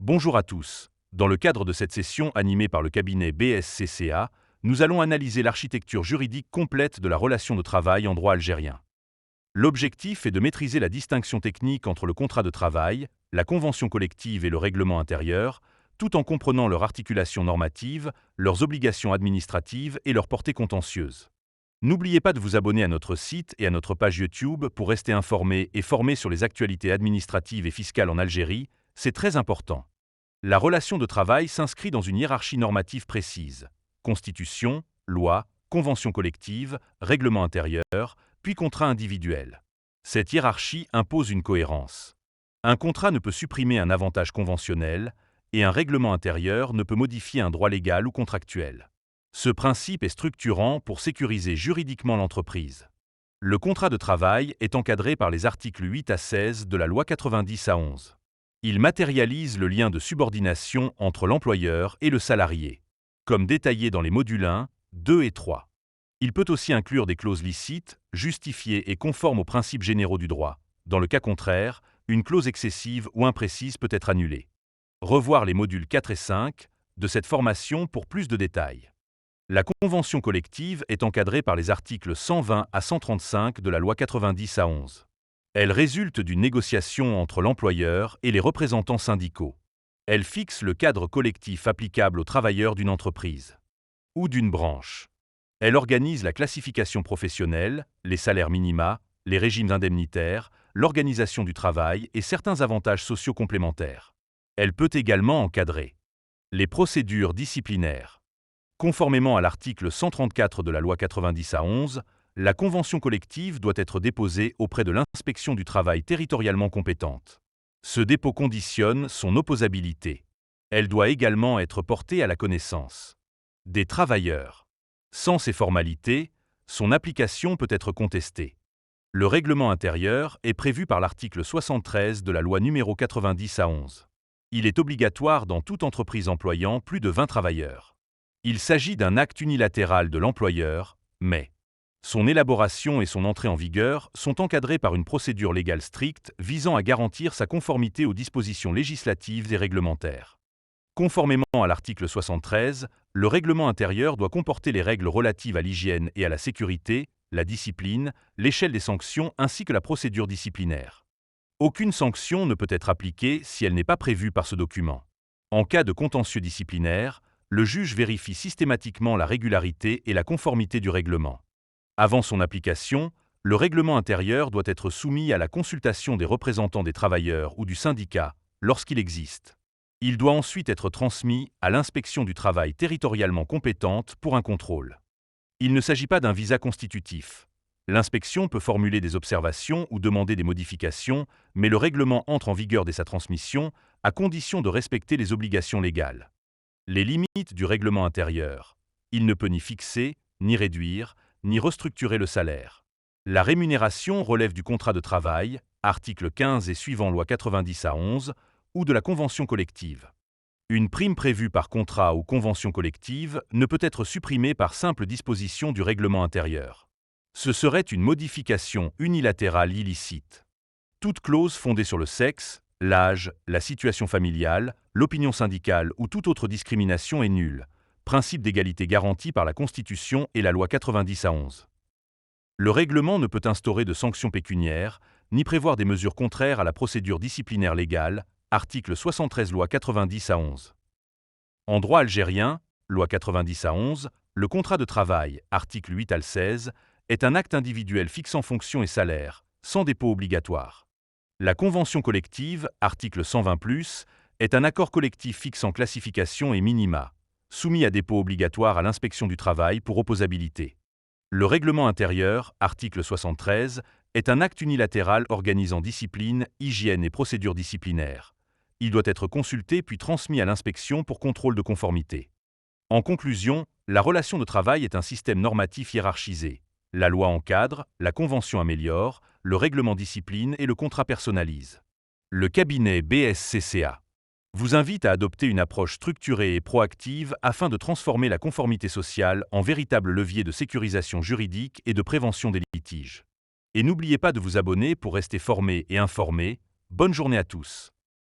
Bonjour à tous. Dans le cadre de cette session animée par le cabinet BSCCA, nous allons analyser l'architecture juridique complète de la relation de travail en droit algérien. L'objectif est de maîtriser la distinction technique entre le contrat de travail, la convention collective et le règlement intérieur, tout en comprenant leur articulation normative, leurs obligations administratives et leur portée contentieuse. N'oubliez pas de vous abonner à notre site et à notre page YouTube pour rester informé et formé sur les actualités administratives et fiscales en Algérie, c'est très important. La relation de travail s'inscrit dans une hiérarchie normative précise. Constitution, loi, convention collective, règlement intérieur, puis contrat individuel. Cette hiérarchie impose une cohérence. Un contrat ne peut supprimer un avantage conventionnel et un règlement intérieur ne peut modifier un droit légal ou contractuel. Ce principe est structurant pour sécuriser juridiquement l'entreprise. Le contrat de travail est encadré par les articles 8 à 16 de la loi 90 à 11. Il matérialise le lien de subordination entre l'employeur et le salarié, comme détaillé dans les modules 1, 2 et 3. Il peut aussi inclure des clauses licites, justifiées et conformes aux principes généraux du droit. Dans le cas contraire, une clause excessive ou imprécise peut être annulée. Revoir les modules 4 et 5 de cette formation pour plus de détails. La convention collective est encadrée par les articles 120 à 135 de la loi 90 à 11. Elle résulte d'une négociation entre l'employeur et les représentants syndicaux. Elle fixe le cadre collectif applicable aux travailleurs d'une entreprise ou d'une branche. Elle organise la classification professionnelle, les salaires minima, les régimes indemnitaires, l'organisation du travail et certains avantages sociaux complémentaires. Elle peut également encadrer les procédures disciplinaires. Conformément à l'article 134 de la loi 90 à 11, la convention collective doit être déposée auprès de l'inspection du travail territorialement compétente. Ce dépôt conditionne son opposabilité. Elle doit également être portée à la connaissance des travailleurs. Sans ces formalités, son application peut être contestée. Le règlement intérieur est prévu par l'article 73 de la loi numéro 90 à 11. Il est obligatoire dans toute entreprise employant plus de 20 travailleurs. Il s'agit d'un acte unilatéral de l'employeur, mais son élaboration et son entrée en vigueur sont encadrées par une procédure légale stricte visant à garantir sa conformité aux dispositions législatives et réglementaires. Conformément à l'article 73, le règlement intérieur doit comporter les règles relatives à l'hygiène et à la sécurité, la discipline, l'échelle des sanctions ainsi que la procédure disciplinaire. Aucune sanction ne peut être appliquée si elle n'est pas prévue par ce document. En cas de contentieux disciplinaire, le juge vérifie systématiquement la régularité et la conformité du règlement. Avant son application, le règlement intérieur doit être soumis à la consultation des représentants des travailleurs ou du syndicat, lorsqu'il existe. Il doit ensuite être transmis à l'inspection du travail territorialement compétente pour un contrôle. Il ne s'agit pas d'un visa constitutif. L'inspection peut formuler des observations ou demander des modifications, mais le règlement entre en vigueur dès sa transmission, à condition de respecter les obligations légales. Les limites du règlement intérieur. Il ne peut ni fixer, ni réduire, ni restructurer le salaire. La rémunération relève du contrat de travail, article 15 et suivant loi 90 à 11, ou de la convention collective. Une prime prévue par contrat ou convention collective ne peut être supprimée par simple disposition du règlement intérieur. Ce serait une modification unilatérale illicite. Toute clause fondée sur le sexe, l'âge, la situation familiale, l'opinion syndicale ou toute autre discrimination est nulle. Principe d'égalité garanti par la Constitution et la loi 90 à 11. Le règlement ne peut instaurer de sanctions pécuniaires, ni prévoir des mesures contraires à la procédure disciplinaire légale, article 73 loi 90 à 11. En droit algérien, loi 90 à 11, le contrat de travail, article 8 à 16, est un acte individuel fixant fonctions et salaires, sans dépôt obligatoire. La convention collective, article 120+, est un accord collectif fixant classification et minima, soumis à dépôt obligatoire à l'inspection du travail pour opposabilité. Le règlement intérieur, article 73, est un acte unilatéral organisant discipline, hygiène et procédures disciplinaires. Il doit être consulté puis transmis à l'inspection pour contrôle de conformité. En conclusion, la relation de travail est un système normatif hiérarchisé. La loi encadre, la convention améliore, le règlement discipline et le contrat personnalise. Le cabinet BSCCA vous invite à adopter une approche structurée et proactive afin de transformer la conformité sociale en véritable levier de sécurisation juridique et de prévention des litiges. Et n'oubliez pas de vous abonner pour rester formé et informé. Bonne journée à tous.